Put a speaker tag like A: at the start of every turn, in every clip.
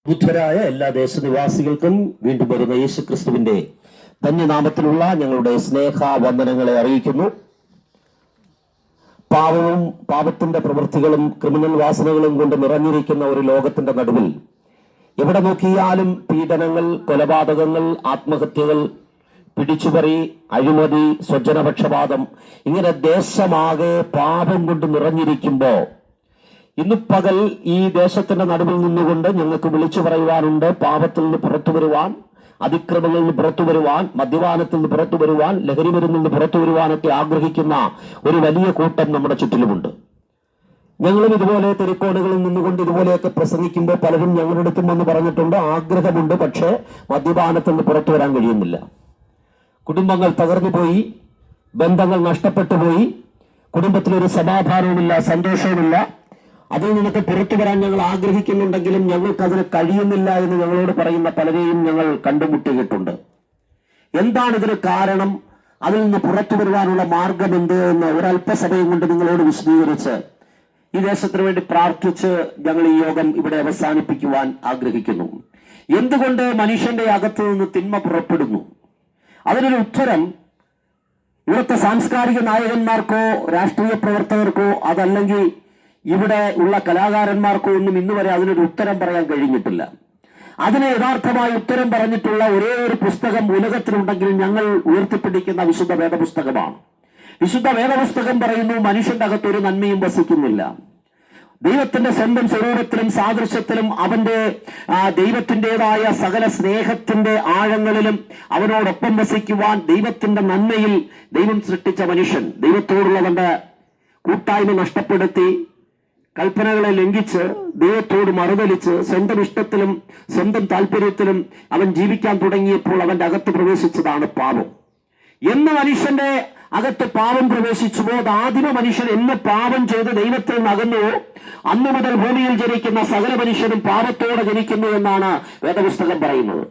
A: ബുദ്ധരായ എല്ലാ ദേശനിവാസികൾക്കും വീണ്ടും വരുന്ന യേശു ക്രിസ്തുവിന്റെ ധന്യനാമത്തിലുള്ള ഞങ്ങളുടെ സ്നേഹ വന്ദനങ്ങളെ അറിയിക്കുന്നു. പാവവും പാപത്തിന്റെ പ്രവൃത്തികളും ക്രിമിനൽ വാസനകളും കൊണ്ട് നിറഞ്ഞിരിക്കുന്ന ഒരു ലോകത്തിന്റെ നടുവിൽ എവിടെ നോക്കിയാലും പീഡനങ്ങൾ, കൊലപാതകങ്ങൾ, ആത്മഹത്യകൾ, പിടിച്ചുപറി, അഴിമതി, സ്വജനപക്ഷപാതം, ഇങ്ങനെ ദേശമാകെ പാപം കൊണ്ട് നിറഞ്ഞിരിക്കുമ്പോ ഇന്ന് പകൽ ഈ ദേശത്തിന്റെ നടുവിൽ നിന്നുകൊണ്ട് ഞങ്ങൾക്ക് വിളിച്ചു പറയുവാനുണ്ട്. പാപത്തിൽ നിന്ന് പുറത്തു വരുവാൻ, അതിക്രമങ്ങളിൽ നിന്ന് പുറത്തു വരുവാൻ, മദ്യപാനത്തിൽ നിന്ന് പുറത്തു വരുവാൻ, ലഹരി മരുന്നിൽ നിന്ന് പുറത്തു വരുവാനൊക്കെ ആഗ്രഹിക്കുന്ന ഒരു വലിയ കൂട്ടം നമ്മുടെ ചുറ്റിലുമുണ്ട്. ഞങ്ങളും ഇതുപോലെ തെരുക്കോടുകളിൽ നിന്നുകൊണ്ട് ഇതുപോലെയൊക്കെ പ്രസംഗിക്കുമ്പോൾ പലരും ഞങ്ങളുടെ അടുത്തും വന്ന് പറഞ്ഞിട്ടുണ്ട്, ആഗ്രഹമുണ്ട്, പക്ഷേ മദ്യപാനത്തിൽ നിന്ന് പുറത്തു വരാൻ കഴിയുന്നില്ല. കുടുംബങ്ങൾ തകർന്നു പോയി, ബന്ധങ്ങൾ നഷ്ടപ്പെട്ടു പോയി, കുടുംബത്തിലൊരു സമാധാനവുമില്ല, സന്തോഷവുമില്ല. അതിൽ നിന്നൊക്കെ പുറത്തു വരാൻ ഞങ്ങൾ ആഗ്രഹിക്കുന്നുണ്ടെങ്കിലും ഞങ്ങൾക്ക് അതിന് കഴിയുന്നില്ല എന്ന് ഞങ്ങളോട് പറയുന്ന പലരെയും ഞങ്ങൾ കണ്ടുമുട്ടിയിട്ടുണ്ട്. എന്താണ് ഇതിന് കാരണം? അതിൽ നിന്ന് പുറത്തു വരുവാനുള്ള മാർഗം എന്ത് എന്ന് ഒരല്പസമയം കൊണ്ട് നിങ്ങളോട് വിശദീകരിച്ച് ഈ ദേശത്തിന് വേണ്ടി പ്രാർത്ഥിച്ച് ഞങ്ങൾ ഈ യോഗം ഇവിടെ അവസാനിപ്പിക്കുവാൻ ആഗ്രഹിക്കുന്നു. എന്തുകൊണ്ട് മനുഷ്യന്റെ അകത്ത് നിന്ന് തിന്മ പുറപ്പെടുന്നു? അതിനൊരു ഉത്തരം ഇവിടുത്തെ സാംസ്കാരിക നായകന്മാർക്കോ രാഷ്ട്രീയ പ്രവർത്തകർക്കോ അതല്ലെങ്കിൽ ഇവിടെ ഉള്ള കലാകാരന്മാർക്കോ ഒന്നും ഇന്നുവരെ അതിനൊരു ഉത്തരം പറയാൻ കഴിഞ്ഞിട്ടില്ല. അതിന് യഥാർത്ഥമായി ഉത്തരം പറഞ്ഞിട്ടുള്ള ഒരേ ഒരു പുസ്തകം ഉലകത്തിലുണ്ടെങ്കിൽ ഞങ്ങൾ ഉയർത്തിപ്പിടിക്കുന്ന വിശുദ്ധ വേദപുസ്തകമാണ്. വിശുദ്ധ വേദപുസ്തകം പറയുന്നു, മനുഷ്യന്റെ അകത്ത് ഒരു നന്മയും വസിക്കുന്നില്ല. ദൈവത്തിന്റെ സ്വന്തം സ്വരൂപത്തിലും സാദൃശ്യത്തിലും അവന്റെ ദൈവത്തിൻ്റെതായ സകല സ്നേഹത്തിന്റെ ആഴങ്ങളിലും അവനോടൊപ്പം വസിക്കുവാൻ ദൈവത്തിന്റെ നന്മയിൽ ദൈവം സൃഷ്ടിച്ച മനുഷ്യൻ ദൈവത്തോടുള്ളവന്റെ കൂട്ടായ്മ നഷ്ടപ്പെടുത്തി, കൽപ്പനകളെ ലംഘിച്ച്, ദൈവത്തോട് മറുതലിച്ച്, സ്വന്തം ഇഷ്ടത്തിലും സ്വന്തം താല്പര്യത്തിലും അവൻ ജീവിക്കാൻ തുടങ്ങിയപ്പോൾ അവന്റെ അകത്ത് പ്രവേശിച്ചതാണ് പാപം. എന്ന് മനുഷ്യന്റെ അകത്ത് പാപം പ്രവേശിച്ചുവോ, ആദിമ മനുഷ്യൻ എന്ന് പാപം ചെയ്ത് ദൈവത്തിൽ നിന്ന് അകന്നുവോ, അന്നു മുതൽ ഭൂമിയിൽ ജനിക്കുന്ന സകല മനുഷ്യനും പാപത്തോടെ ജനിക്കുന്നു എന്നാണ് വേദപുസ്തകം പറയുന്നത്.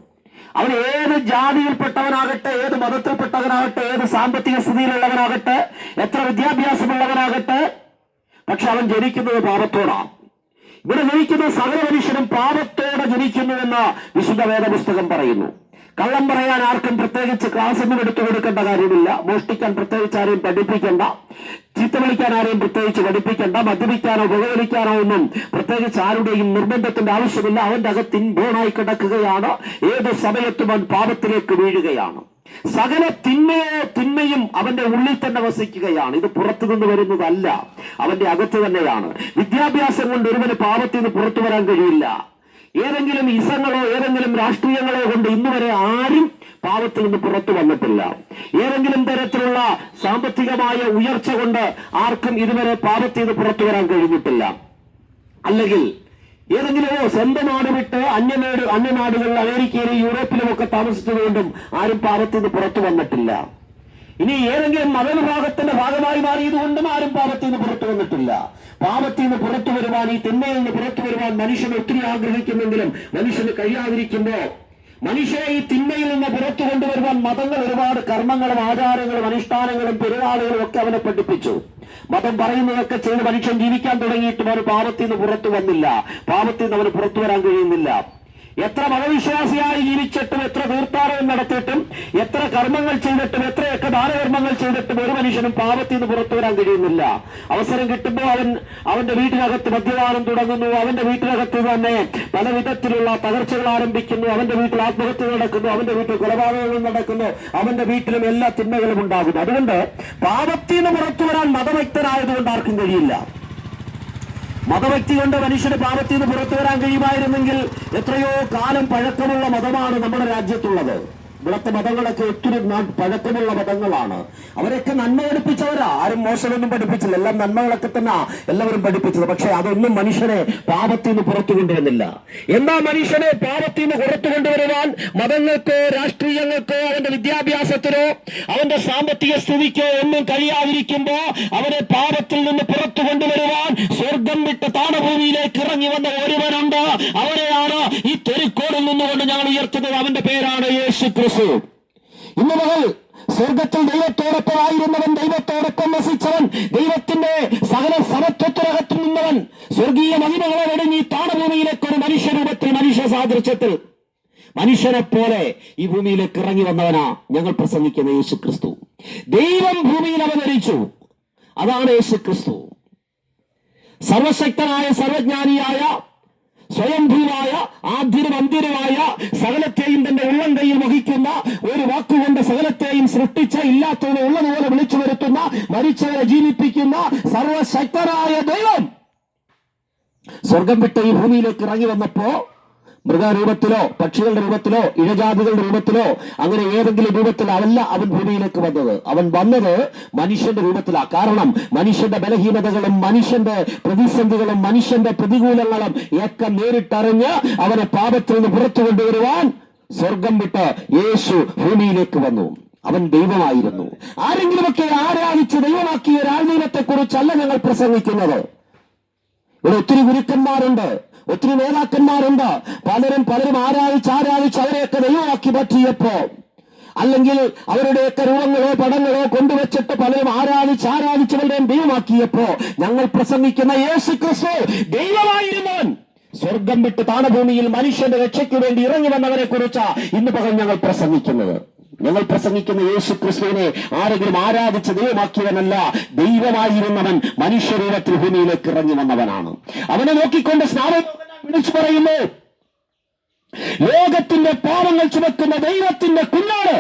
A: അവൻ ഏത് ജാതിയിൽപ്പെട്ടവനാകട്ടെ, ഏത് മതത്തിൽപ്പെട്ടവനാകട്ടെ, ഏത് സാമ്പത്തിക സ്ഥിതിയിലുള്ളവനാകട്ടെ, എത്ര വിദ്യാഭ്യാസമുള്ളവനാകട്ടെ, പക്ഷെ അവൻ ജനിക്കുന്നത് പാപത്തോടാണ്. ഇവിടെ ജനിക്കുന്ന സകല മനുഷ്യനും പാപത്തോടെ ജനിക്കുന്നുവെന്ന് വിശുദ്ധ വേദപുസ്തകം പറയുന്നു. കള്ളം പറയാൻ ആർക്കും പ്രത്യേകിച്ച് ക്ലാസ്സൊന്നും എടുത്തു കൊടുക്കേണ്ട കാര്യമില്ല. മോഷ്ടിക്കാൻ പ്രത്യേകിച്ച് ആരെയും പഠിപ്പിക്കേണ്ട, ചീത്ത വിളിക്കാൻ ആരെയും പ്രത്യേകിച്ച് പഠിപ്പിക്കേണ്ട, മദ്യപിക്കാനോ പുകവലിക്കാനോ ഒന്നും പ്രത്യേകിച്ച് ആരുടെയും നിർബന്ധത്തിന്റെ ആവശ്യമില്ല. അവന്റെ അകത്ത് ഇൻബോണായി കിടക്കുകയാണ്. ഏത് സമയത്തും അവൻ പാപത്തിലേക്ക് വീഴുകയാണ്. സകല തിന്മയും അവന്റെ ഉള്ളിൽ തന്നെ വസിക്കുകയാണ്. ഇത് പുറത്തു നിന്ന് വരുന്നതല്ല, അവന്റെ അകത്ത് തന്നെയാണ്. വിദ്യാഭ്യാസം കൊണ്ട് ഒരുവന് പാപത്തിൽ നിന്ന് പുറത്തു വരാൻ കഴിയില്ല. ഏതെങ്കിലും ഇസങ്ങളോ ഏതെങ്കിലും രാഷ്ട്രീയങ്ങളോ കൊണ്ട് ഇന്നുവരെ ആരും പാപത്തിൽ നിന്ന് പുറത്തു വന്നിട്ടില്ല. ഏതെങ്കിലും തരത്തിലുള്ള സാമ്പത്തികമായ ഉയർച്ച കൊണ്ട് ആർക്കും ഇതുവരെ പാപത്തിൽ നിന്ന് പുറത്തു വരാൻ കഴിഞ്ഞിട്ടില്ല. അല്ലെങ്കിൽ ഏതെങ്കിലുമോ സ്വന്തം നാട് വിട്ട് അന്യനാടുകളിൽ അമേരിക്കയിലും യൂറോപ്പിലും ഒക്കെ താമസിച്ചതുകൊണ്ടും ആരും പാപത്തിൽ നിന്ന് പുറത്തു വന്നിട്ടില്ല. ഇനി ഏതെങ്കിലും മതവിഭാഗത്തിന്റെ ഭാഗമായി മാറിയതുകൊണ്ടും ആരും പാപത്തിൽ നിന്ന് പുറത്തു വന്നിട്ടില്ല. പാപത്തിൽ നിന്ന് പുറത്തു വരുവാൻ, ഈ തിന്മയിൽ നിന്ന് പുറത്തു വരുവാൻ മനുഷ്യൻ ഒത്തിരി ആഗ്രഹിക്കുന്നെങ്കിലും മനുഷ്യന് കഴിയാതിരിക്കുമ്പോ, മനുഷ്യനെ ഈ തിന്മയിൽ നിന്ന് പുറത്തു കൊണ്ടുവരുവാൻ മതങ്ങൾ ഒരുപാട് കർമ്മങ്ങളും ആചാരങ്ങളും അനുഷ്ഠാനങ്ങളും പെരുന്നാളുകളും ഒക്കെ അവനെ പഠിപ്പിച്ചു. മതം പറയുന്നതൊക്കെ ചെയ്ത് മനുഷ്യൻ ജീവിക്കാൻ തുടങ്ങിയിട്ടും അവന് പാപത്തിൽ നിന്ന് പുറത്തു വന്നില്ല. പാപത്തിൽ നിന്ന് അവന് പുറത്തു വരാൻ കഴിയുന്നില്ല. എത്ര മതവിശ്വാസിയായി ജീവിച്ചിട്ടും, എത്ര തീർത്ഥാടനം നടത്തിയിട്ടും, എത്ര കർമ്മങ്ങൾ ചെയ്തിട്ടും, എത്രയൊക്കെ ദാനകർമ്മങ്ങൾ ചെയ്തിട്ടും ഒരു മനുഷ്യനും പാപത്തിൽ നിന്ന് പുറത്തു വരാൻ കഴിയുന്നില്ല. അവസരം കിട്ടുമ്പോൾ അവന്റെ വീട്ടിനകത്ത് മദ്യപാനം തുടങ്ങുന്നു. അവന്റെ വീട്ടിനകത്ത് തന്നെ പല വിധത്തിലുള്ള തകർച്ചകൾ ആരംഭിക്കുന്നു. അവന്റെ വീട്ടിൽ ആത്മഹത്യ നടക്കുന്നു, അവന്റെ വീട്ടിൽ കൊലപാതകങ്ങൾ നടക്കുന്നു, അവന്റെ വീട്ടിലും എല്ലാ തിന്മകളും ഉണ്ടാകുന്നു. അതുകൊണ്ട് പാപത്തിൽ നിന്ന് പുറത്തു വരാൻ മതഭക്തനായതുകൊണ്ട് ആർക്കും കഴിയില്ല. മതവ്യക്തി കൊണ്ട് മനുഷ്യന് പാപത്തിൽ നിന്ന് പുറത്തു വരാൻ കഴിയുമായിരുന്നെങ്കിൽ എത്രയോ കാലം പഴക്കമുള്ള മതമാണ് നമ്മുടെ രാജ്യത്തുള്ളത്. ഇവിടുത്തെ മതങ്ങളൊക്കെ ഒത്തിരി പഴക്കമുള്ള മതങ്ങളാണ്. അവരൊക്കെ നന്മ പഠിപ്പിച്ചവരാ, ആരും മോശമൊന്നും പഠിപ്പിച്ചില്ല. എല്ലാം നന്മകളൊക്കെ തന്നെ എല്ലാവരും പഠിപ്പിച്ചത്. പക്ഷെ അതൊന്നും മനുഷ്യനെ പാപത്തിൽ നിന്ന് പുറത്തു കൊണ്ടുവരുന്നില്ല. എന്നാ മനുഷ്യനെ പാപത്തിൽ നിന്ന് പുറത്തു കൊണ്ടുവരുവാൻ മതങ്ങൾക്കോ രാഷ്ട്രീയങ്ങൾക്കോ അവന്റെ വിദ്യാഭ്യാസത്തിനോ അവന്റെ സാമ്പത്തിക സ്ഥിതിക്കോ ഒന്നും കഴിയാതിരിക്കുമ്പോ അവനെ പാപത്തിൽ നിന്ന് പുറത്തു കൊണ്ടുവരുവാൻ സ്വർഗം വിട്ട് താണഭൂമിയിലേക്ക് ഇറങ്ങി വന്ന ഒരുവനുണ്ട്. അവരെയാണ് ഈ തെരുക്കോടിൽ നിന്നുകൊണ്ട് ഞങ്ങൾ ഉയർത്തുന്നത്. അവന്റെ പേരാണ് യേശു ക്രിസ്തു. ഇന്ന് മുതൽ സ്വർഗത്തിൽ ദൈവത്തോടൊപ്പമായിരുന്നവൻ, ദൈവത്തോടൊപ്പം വസിച്ചവൻ, ദൈവത്തിന്റെ സകല സമത്വത്തിനകത്ത് നിന്നവൻ ദൈവപുത്രൻ സ്വർഗീയ മഹിമകളെ വെടിഞ്ഞ് താണഭൂമിയിലേക്ക് ഒരു മനുഷ്യരൂപത്തിൽ, മനുഷ്യ സാദൃശ്യത്തിൽ, മനുഷ്യനെ പോലെ ഈ ഭൂമിയിലേക്ക് ഇറങ്ങി വന്നവനാ ഞങ്ങൾ പ്രസംഗിക്കുന്ന യേശു ക്രിസ്തു. ദൈവം ഭൂമിയിൽ അവതരിച്ചു, അതാണ് യേശു ക്രിസ്തു. സർവശക്തനായ, സർവജ്ഞാനിയായ, സ്വയംഭൂവായ, ആദ്യരും അന്ത്യരുമായ, സകലത്തെയും തന്റെ ഉള്ളം കൈയിൽ വഹിക്കുന്ന, ഒരു വാക്കുകൊണ്ട് സകലത്തെയും സൃഷ്ടിച്ച, ഇല്ലാത്തവരെ ഉള്ളതുപോലെ വിളിച്ചു വരുത്തുന്ന, മരിച്ചവരെ ജീവിപ്പിക്കുന്ന സർവശക്തനായ ദൈവം സ്വർഗം വിട്ട് ഈ ഭൂമിയിലേക്ക് ഇറങ്ങി വന്നപ്പോ മൃഗരൂപത്തിലോ പക്ഷികളുടെ രൂപത്തിലോ ഇഴജാതികളുടെ രൂപത്തിലോ അങ്ങനെ ഏതെങ്കിലും രൂപത്തിലല്ല അവൻ ഭൂമിയിലേക്ക് വന്നത്. അവൻ വന്നത് മനുഷ്യന്റെ രൂപത്തിലാണ്. കാരണം മനുഷ്യന്റെ ബലഹീനതകളും മനുഷ്യന്റെ പ്രതിസന്ധികളും മനുഷ്യന്റെ പ്രതികൂലങ്ങളും ഒക്കെ നേരിട്ടറിഞ്ഞ് അവനെ പാപത്തിൽ നിന്ന് പുറത്തു കൊണ്ടുവരുവാൻ സ്വർഗം വിട്ട് യേശു ഭൂമിയിലേക്ക് വന്നു. അവൻ ദൈവമായിരുന്നു. ആരെങ്കിലുമൊക്കെ ആരാധിച്ച് ദൈവമാക്കിയ രാജദൈവത്തെ കുറിച്ചല്ല ഞങ്ങൾ പ്രസംഗിക്കുന്നത്. ഇവിടെ ഒത്തിരി ഗുരുക്കന്മാരുണ്ട്, ഒത്തിരി നേതാക്കന്മാരുണ്ട്. പലരും ആരാധിച്ച് അവരെയൊക്കെ ദൈവമാക്കി പറ്റിയപ്പോ, അല്ലെങ്കിൽ അവരുടെയൊക്കെ രൂപങ്ങളോ പടങ്ങളോ കൊണ്ടുവച്ചിട്ട് പലരും ആരാധിച്ചവരുടെയും ദൈവമാക്കിയപ്പോ, ഞങ്ങൾ പ്രസംഗിക്കുന്ന യേശു ക്രിസ്തു ദൈവമായിരുന്നവൻ സ്വർഗം വിട്ട് താണഭൂമിയിൽ മനുഷ്യന്റെ രക്ഷയ്ക്ക് വേണ്ടി ഇറങ്ങി വന്നവരെ കുറിച്ചാ ഇന്ന് പകൽ ഞങ്ങൾ പ്രസംഗിക്കുന്നത്. ഞങ്ങൾ പ്രസംഗിക്കുന്ന യേശു ക്രിസ്തുവിനെ ആരെങ്കിലും ആരാധിച്ച് ദൈവമാക്കിയവനല്ല, ദൈവമായിരുന്നവൻ മനുഷ്യരൂപത്തിൽ ഭൂമിയിലേക്ക് ഇറങ്ങി വന്നവനാണ്. അവനെ നോക്കിക്കൊണ്ട് സ്നാനം വിളിച്ചു പറയുന്നു, ലോകത്തിന്റെ പാപങ്ങൾ ചുമക്കുന്ന ദൈവത്തിന്റെ കുഞ്ഞാണ്.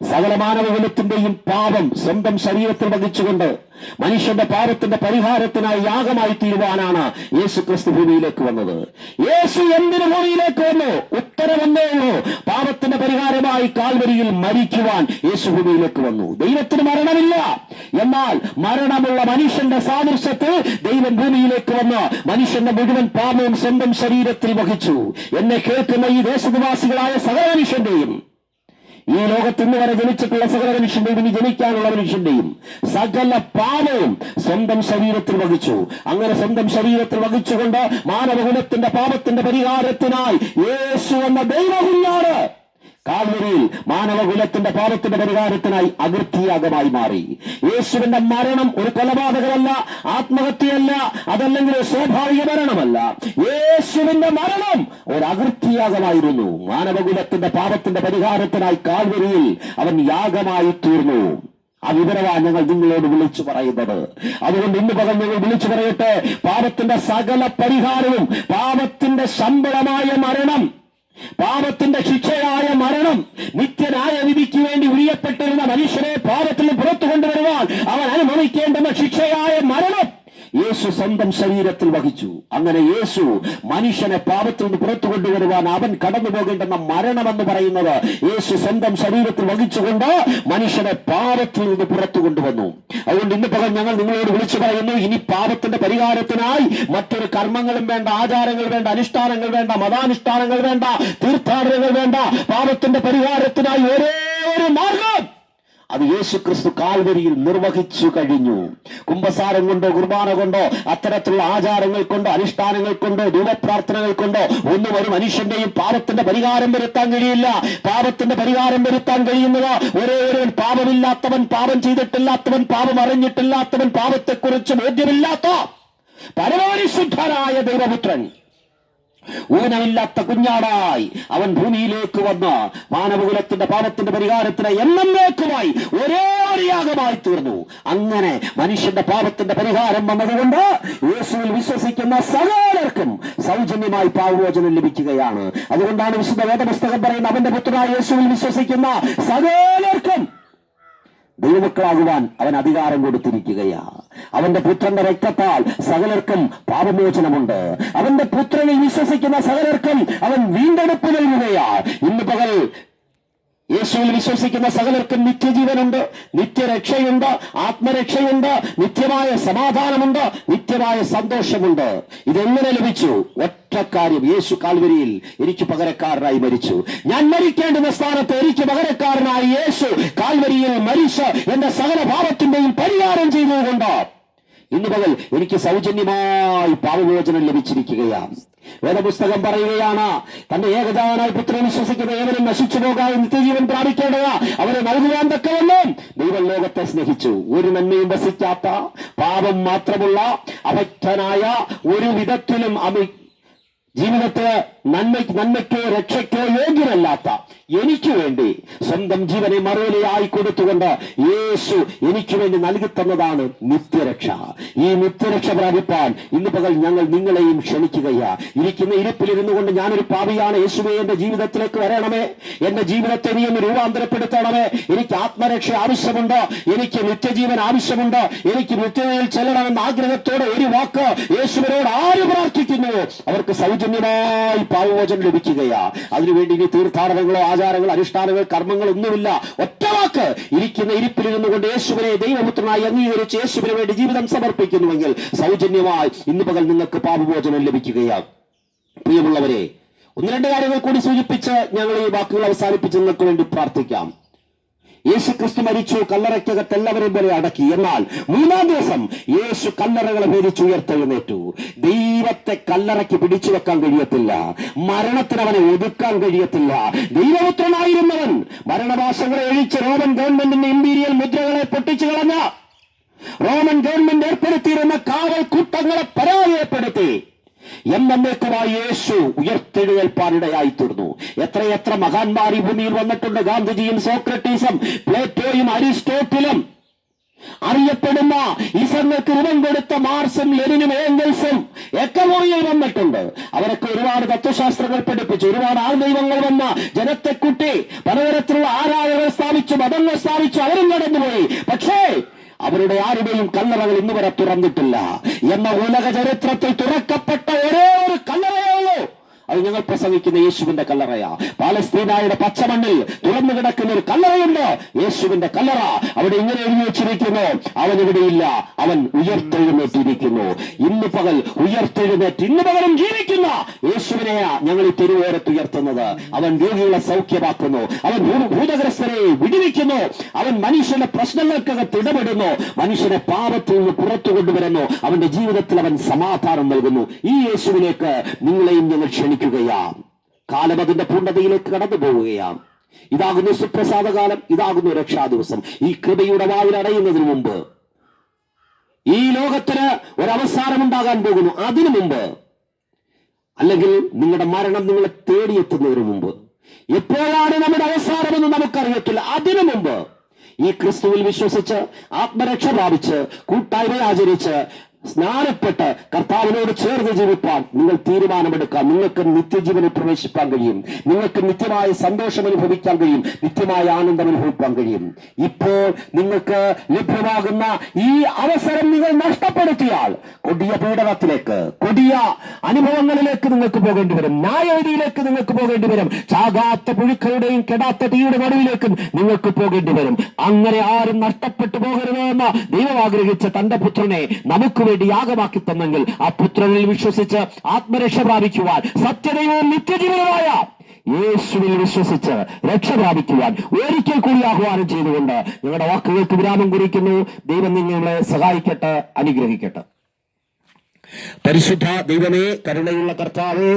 A: സകല മാനവകുലത്തിന്റെയും പാപം സ്വന്തം ശരീരത്തിൽ വഹിച്ചുകൊണ്ട് മനുഷ്യന്റെ പാപത്തിന്റെ പരിഹാരത്തിനായി യാഗമായി തീരുവാനാണ് യേശു ക്രിസ്തു ഭൂമിയിലേക്ക് വന്നത്. യേശു എന്തിനു ഭൂമിയിലേക്ക് വന്നു? ഉത്തരവെന്നേ ഉള്ളൂ, പാപത്തിന്റെ പരിഹാരമായി കാൽവരിയിൽ മരിക്കുവാൻ യേശു ഭൂമിയിലേക്ക് വന്നു. ദൈവത്തിന് മരണമില്ല, എന്നാൽ മരണമുള്ള മനുഷ്യന്റെ സാദൃശ്യത്തിൽ ദൈവം ഭൂമിയിലേക്ക് വന്ന് മനുഷ്യന്റെ മുഴുവൻ പാപവും സ്വന്തം ശരീരത്തിൽ വഹിച്ചു. എന്നെ കേൾക്കുന്ന ഈ ദേശനിവാസികളായ സകല മനുഷ്യന്റെയും, ഈ ലോകത്തിന് വരെ ജനിച്ചിട്ടുള്ള സകല മനുഷ്യന്റെയും, ഇനി ജനിക്കാനുള്ള മനുഷ്യന്റെയും സകല പാപവും സ്വന്തം ശരീരത്തിൽ വഹിച്ചു. അങ്ങനെ സ്വന്തം ശരീരത്തിൽ വഹിച്ചുകൊണ്ട് മാനവകുലത്തിന്റെ പാപത്തിന്റെ പരിഹാരത്തിനായി യേശു എന്ന ദൈവകുഞ്ഞാണ് കാൽവരിയിൽ മാനവകുലത്തിന്റെ പാപത്തിന്റെ പരിഹാരത്തിനായി അകൃത്യയാഗമായി മാറി. യേശുവിന്റെ മരണം ഒരു കൊലപാതകമല്ല, ആത്മഹത്യയല്ല, അതല്ലെങ്കിൽ സ്വാഭാവിക മരണമല്ല. യേശുവിന്റെ മരണം ഒരു അകൃത്യയാഗമായിരുന്നു. മാനവകുലത്തിന്റെ പാപത്തിന്റെ പരിഹാരത്തിനായി കാൽവരിയിൽ അവൻ യാഗമായി തീർന്നു. ആ വിവരമാണ് ഞങ്ങൾ നിങ്ങളോട് വിളിച്ചു പറയുന്നത്. അതുകൊണ്ട് ഇന്ന് പകൽ ഞങ്ങൾ വിളിച്ചു പറയട്ടെ, പാപത്തിന്റെ സകല പരിഹാരവും, പാപത്തിന്റെ ശമ്പളമായ മരണം, പാപത്തിന്റെ ശിക്ഷയായ മരണം, നിത്യനായ വിധിക്ക് വേണ്ടി ഉരിയപ്പെട്ടിരുന്ന മനുഷ്യരെ പാപത്തിൽ പുറത്തു കൊണ്ടുവരുവാൻ അവൻ അനുഭവിക്കേണ്ടുന്ന ശിക്ഷയായ മരണം യേശു സ്വന്തം ശരീരത്തിൽ വഹിച്ചു. അങ്ങനെ യേശു മനുഷ്യനെ പാപത്തിൽ നിന്ന് പുറത്തു കൊണ്ടുവരുവാൻ അവൻ കടന്നു പോകേണ്ടുന്ന മരണമെന്ന് പറയുന്നത് യേശു സ്വന്തം ശരീരത്തിൽ വഹിച്ചുകൊണ്ട് മനുഷ്യനെ പാപത്തിൽ നിന്ന് പുറത്തു കൊണ്ടുവന്നു. അതുകൊണ്ട് ഇന്ന് പകൽ ഞങ്ങൾ നിങ്ങളോട് വിളിച്ചു പറയുന്നു, ഇനി പാപത്തിന്റെ പരിഹാരത്തിനായി മറ്റൊരു കർമ്മങ്ങളും വേണ്ട, ആചാരങ്ങൾ വേണ്ട, അനുഷ്ഠാനങ്ങൾ വേണ്ട, മതാനുഷ്ഠാനങ്ങൾ വേണ്ട, തീർത്ഥാടനങ്ങൾ വേണ്ട. പാപത്തിന്റെ പരിഹാരത്തിനായി ഒരേ ഒരു മാർഗം, അത് യേശു ക്രിസ്തു കാൽവരിയിൽ നിർവഹിച്ചു കഴിഞ്ഞു. കുംഭസാരം കൊണ്ടോ കുർബാന കൊണ്ടോ അത്തരത്തിലുള്ള ആചാരങ്ങൾ കൊണ്ടോ അനുഷ്ഠാനങ്ങൾ കൊണ്ടോ ധൂപപ്രാർത്ഥനകൾ കൊണ്ടോ ഒന്നും ഒരു മനുഷ്യന്റെയും പാപത്തിന്റെ പരിഹാരം വരുത്താൻ കഴിയില്ല. പാപത്തിന്റെ പരിഹാരം വരുത്താൻ കഴിയുന്നത് ഒരേ ഒരു പാപമില്ലാത്തവൻ, പാപം ചെയ്തിട്ടില്ലാത്തവൻ, പാപം അറിഞ്ഞിട്ടില്ലാത്തവൻ, പാപത്തെക്കുറിച്ച് ബോധ്യമില്ലാത്ത പരമപരിശുദ്ധനായ ദൈവപുത്രൻ ഊനമില്ലാത്ത കുഞ്ഞാടായി അവൻ ഭൂമിയിലേക്ക് വന്ന് മാനവകുലത്തിന്റെ പാപത്തിന്റെ പരിഹാരത്തിന് എന്നേക്കുമായി ഒരേ ഒരു യാഗമായി തീർന്നു. അങ്ങനെ മനുഷ്യന്റെ പാപത്തിന്റെ പരിഹാരം വന്നതുകൊണ്ട് യേശുവിൽ വിശ്വസിക്കുന്ന സകലർക്കും സൗജന്യമായി പാപമോചനം ലഭിക്കുകയാണ്. അതുകൊണ്ടാണ് വിശുദ്ധ വേദപുസ്തകം പറയുന്നത്, അവന്റെ പുത്രനായ യേശുവിൽ വിശ്വസിക്കുന്ന സകലർക്കും ദൈവമക്കളാകുവാൻ അവൻ അധികാരം കൊടുത്തിരിക്കുകയാ. അവന്റെ പുത്രന്റെ രക്തത്താൽ സകലർക്കും പാപമോചനമുണ്ട്. അവന്റെ പുത്രനിൽ വിശ്വസിക്കുന്ന സകലർക്കും അവൻ വീണ്ടെടുപ്പ് നൽകുകയാ. ഇന്ന് പകൽ യേശുവിൽ വിശ്വസിക്കുന്ന സകലർക്കും നിത്യജീവനുണ്ട്, നിത്യരക്ഷയുണ്ട്, ആത്മരക്ഷയുണ്ട്, നിത്യമായ സമാധാനമുണ്ട്, നിത്യമായ സന്തോഷമുണ്ട്. ഇതെങ്ങനെ ലഭിച്ചു? ഒറ്റ കാര്യം, യേശു കാൽവരിയിൽ എനിക്ക് പകരക്കാരനായി മരിച്ചു. ഞാൻ മരിക്കേണ്ടുന്ന സ്ഥാനത്ത് എനിക്ക് പകരക്കാരനായി യേശു കാൽവരിയിൽ മരിച്ച് എന്റെ സകല പാപത്തിന്റെയും പരിഹാരം ചെയ്തതുകൊണ്ട് ഇന്ന് പകൽ എനിക്ക് സൗജന്യമായി പാപമോചനം ലഭിച്ചിരിക്കുകയാണ്. വേദപുസ്തകം പറയുകയാണ്, തന്റെ ഏകജാതനായ പുത്രനെ വിശ്വസിക്കുന്ന ഏവരും നശിച്ചു പോകാതെ നിത്യജീവൻ പ്രാപിക്കേണ്ടത് അവരെ നൽകുവാൻ തക്കവണ്ണം ദൈവം ലോകത്തെ സ്നേഹിച്ചു. ഒരു നന്മയും വസിക്കാത്ത, പാപം മാത്രമുള്ള അവജ്ഞനായ, ഒരു വിധത്തിലും ജീവിതത്തെ നന്മയ്ക്കോ രക്ഷയ്ക്കോ യോഗ്യനല്ലാത്ത എനിക്ക് വേണ്ടി സ്വന്തം ജീവനെ മറുവിലയായി കൊടുത്തുകൊണ്ട് യേശു എനിക്ക് വേണ്ടി നൽകി തന്നതാണ് നിത്യരക്ഷ. ഈ നിത്യരക്ഷ പ്രാപിപ്പാൻ ഇന്ന് പകൽ ഞങ്ങൾ നിങ്ങളെയും ക്ഷണിക്കുകയാ. ഇരിക്കുന്ന ഇരിപ്പിലിരുന്നു കൊണ്ട് ഞാനൊരു പാപിയാണ്, യേശുവേ എന്റെ ജീവിതത്തിലേക്ക് വരണമേ, എന്റെ ജീവിതത്തെ നീ ഒന്ന് രൂപാന്തരപ്പെടുത്തണമേ, എനിക്ക് ആത്മരക്ഷ ആവശ്യമുണ്ട്, എനിക്ക് നിത്യജീവൻ ആവശ്യമുണ്ട്, എനിക്ക് നിത്യതയിൽ ചെല്ലണമെന്ന ആഗ്രഹത്തോടെ ഒരു വാക്ക് യേശുവിനോട് ആര് പ്രാർത്ഥിക്കുന്നുവോ അവർക്ക് സൗജന്യമായി പാപമോചനം ലഭിക്കുകയാ. അതിനുവേണ്ടി ഇനി തീർത്ഥാടനങ്ങളോ ആചാരങ്ങൾ, അനുഷ്ഠാനങ്ങൾ, കർമ്മങ്ങൾ ഒന്നുമില്ല. ഒറ്റ വാക്ക്, ഇരിക്കുന്ന ഇരിപ്പിലിരുന്നു കൊണ്ട് യേശുവിനെ ദൈവപുത്രനായി അംഗീകരിച്ച് യേശുവിന് വേണ്ടി ജീവിതം സമർപ്പിക്കുന്നുവെങ്കിൽ സൗജന്യമായി ഇന്ന് പകൽ നിങ്ങൾക്ക് പാപമോചനം ലഭിക്കുകയാണ്. പ്രിയമുള്ളവരെ, ഒന്ന് രണ്ട് കാര്യങ്ങൾ കൂടി സൂചിപ്പിച്ച് ഞങ്ങൾ ഈ വാക്കുകൾ അവസാനിപ്പിച്ച് നിങ്ങൾക്ക് വേണ്ടി പ്രാർത്ഥിക്കാം. യേശു ക്രിസ്തു മരിച്ചു, കല്ലറയ്ക്കകത്ത് എല്ലാവരെയും വരെ അടക്കി. എന്നാൽ മൂന്നാം ദിവസം യേശു കല്ലറകളെ ഭേദിച്ച് ഉയർത്തെഴുന്നേറ്റു. ദൈവത്തെ കല്ലറയ്ക്ക് പിടിച്ചു വെക്കാൻ കഴിയത്തില്ല, മരണത്തിന് അവനെ ഒതുക്കാൻ കഴിയത്തില്ല. ദൈവപുത്രനായിരുന്നവൻ മരണവാസങ്ങളെ ഒഴിച്ച് റോമൻ ഗവൺമെന്റിന്റെ ഇമ്പീരിയൽ മുദ്രകളെ പൊട്ടിച്ചു കളഞ്ഞ, റോമൻ ഗവൺമെന്റ് ഏർപ്പെടുത്തിയിരുന്ന കാവൽ കൂട്ടങ്ങളെ പരാജയപ്പെടുത്തി എന്നേക്കുമായി യേശു ഉയർത്തെഴുന്നേൽപ്പാനിടയായി തീർന്നു. എത്രയെത്ര മഹാന്മാർ ഈ ഭൂമിയിൽ വന്നിട്ടുണ്ട്. ഗാന്ധിജിയും സോക്രട്ടീസും പ്ലേറ്റോയും അരിസ്റ്റോട്ടിലും അറിയപ്പെടുന്ന ഇസങ്ങൾക്ക് രൂപം കൊടുത്ത മാർക്സും ലെനിനും ഏംഗൽസും ഒക്കെ ഭൂമിയിൽ വന്നിട്ടുണ്ട്. അവരൊക്കെ ഒരുപാട് തത്വശാസ്ത്രങ്ങൾ പഠിപ്പിച്ചു, ഒരുപാട് ആൾദൈവങ്ങൾ വന്ന ജനത്തെ കൂട്ടി പലതരത്തിലുള്ള ആരാധനകൾ സ്ഥാപിച്ചു, മതങ്ങൾ സ്ഥാപിച്ചു, അവരും കടന്നുപോയി. പക്ഷേ അവരുടെ ആരുടെയും കല്ലറകൾ ഇന്ന് വരെ തുറന്നിട്ടില്ല. എന്ന ഉലക ചരിത്രത്തിൽ തുറക്കപ്പെട്ട ഒരേ ഒരു കല്ലറയുള്ളൂ, അത് ഞങ്ങൾ പ്രസംഗിക്കുന്ന യേശുവിന്റെ കല്ലറയാ. പാലസ്തീനായുടെ പച്ചമണ്ണിൽ തുറന്നു കിടക്കുന്ന ഒരു കല്ലറയുണ്ട്, യേശുവിന്റെ കല്ലറ. അവിടെ ഇങ്ങനെ എഴുതി വെച്ചിരിക്കുന്നു, അവൻ ഇവിടെയില്ല, അവൻ ഉയർത്തെഴുന്നേറ്റിരിക്കുന്നു. ഇന്ന് പകൽ ഉയർത്തെഴുന്നേറ്റ് ഇന്ന് പകരം ജീവിക്കുന്ന യേശുവിനെയാ ഞങ്ങൾ ഈ തെരുവോരത്ത് ഉയർത്തുന്നത്. അവൻ രോഗികളെ സൗഖ്യമാക്കുന്നു, അവൻ ഭൂതഗ്രസ്തരെ വിടുവിക്കുന്നു, അവൻ മനുഷ്യന്റെ പ്രശ്നങ്ങൾക്കകത്ത് ഇടപെടുന്നു, മനുഷ്യനെ പാപത്തിൽ നിന്ന് പുറത്തു കൊണ്ടുവരുന്നു, അവന്റെ ജീവിതത്തിൽ അവൻ സമാധാനം നൽകുന്നു. ഈ യേശുവിലേക്ക് നിങ്ങളെയും ഞങ്ങൾ ക്ഷണിക്കുകയാണ്. കാലം അതിന്റെ പൂർണ്ണതയിലേക്ക് കടന്നു പോവുകയാണ്. ഇതാകുന്നു സുപ്രസാദ കാലം, ഇതാകുന്നു രക്ഷാ ദിവസം. ഈ കൃപയുടെ വാതിലടയുന്നതിന് മുമ്പ്, ഈ ലോകത്തിന് ഒരവസാനമുണ്ടാകാൻ പോകുന്നു. അതിനു മുമ്പ്, അല്ലെങ്കിൽ നിങ്ങളുടെ മരണം നിങ്ങളെ തേടിയെത്തുന്നതിന് മുമ്പ്, എപ്പോഴാണ് നമ്മുടെ അവസാനമെന്ന് നമുക്കറിയത്തില്ല. അതിനു മുമ്പ് ഈ ക്രിസ്തുവിൽ വിശ്വസിച്ച് ആത്മരക്ഷ പ്രാപിച്ച് കൂട്ടായ്മ ആചരിച്ച് സ്നാനപ്പെട്ട് കർത്താവിനോട് ചേർന്ന് ജീവിപ്പാൻ നിങ്ങൾ തീരുമാനമെടുക്കാം. നിങ്ങൾക്ക് നിത്യജീവനിൽ പ്രവേശിപ്പാൻ കഴിയും, നിങ്ങൾക്ക് നിത്യമായ സന്തോഷം അനുഭവിക്കാൻ കഴിയും, നിത്യമായ ആനന്ദം അനുഭവിക്കാൻ കഴിയും. ഇപ്പോൾ നിങ്ങൾക്ക് ലഭ്യമാകുന്ന ഈ അവസരം നിങ്ങൾ നഷ്ടപ്പെടുത്തിയാൽ കൊടിയ പീഡനത്തിലേക്ക്, കൊടിയ അനുഭവങ്ങളിലേക്ക് നിങ്ങൾക്ക് പോകേണ്ടി വരും, ന്യായവിധിയിലേക്ക് നിങ്ങൾക്ക് പോകേണ്ടി വരും, ചാകാത്ത പുഴുക്കളുടെയും കെടാത്ത തീയുടെ നടുവിലേക്കും നിങ്ങൾക്ക് പോകേണ്ടി വരും. അങ്ങനെ ആരും നഷ്ടപ്പെട്ടു പോകരുത് എന്ന് ദൈവം ആഗ്രഹിച്ച തന്റെ പുത്രനെ നമുക്ക് വേണ്ടി യാഗമാക്കി തന്നെങ്കിൽ ആ പുത്രനിൽ വിശ്വസിച്ച് ആത്മരക്ഷ പ്രാപിക്കുവാൻ, സത്യദൈവവും നിത്യജീവനുമായ യേശുവിൽ വിശ്വസിച്ച് രക്ഷ പ്രാപിക്കുവാൻ ഒരിക്കൽ കൂടി ആഹ്വാനം ചെയ്തുകൊണ്ട് ഞങ്ങളുടെ വാക്കുകൾക്ക് വിരാമം കുറിക്കുന്നു. ദൈവം നിങ്ങളെ സഹായിക്കട്ടെ, അനുഗ്രഹിക്കട്ടെ. പരിശുദ്ധ ദൈവമേ, കരുണയുള്ള കർത്താവേ,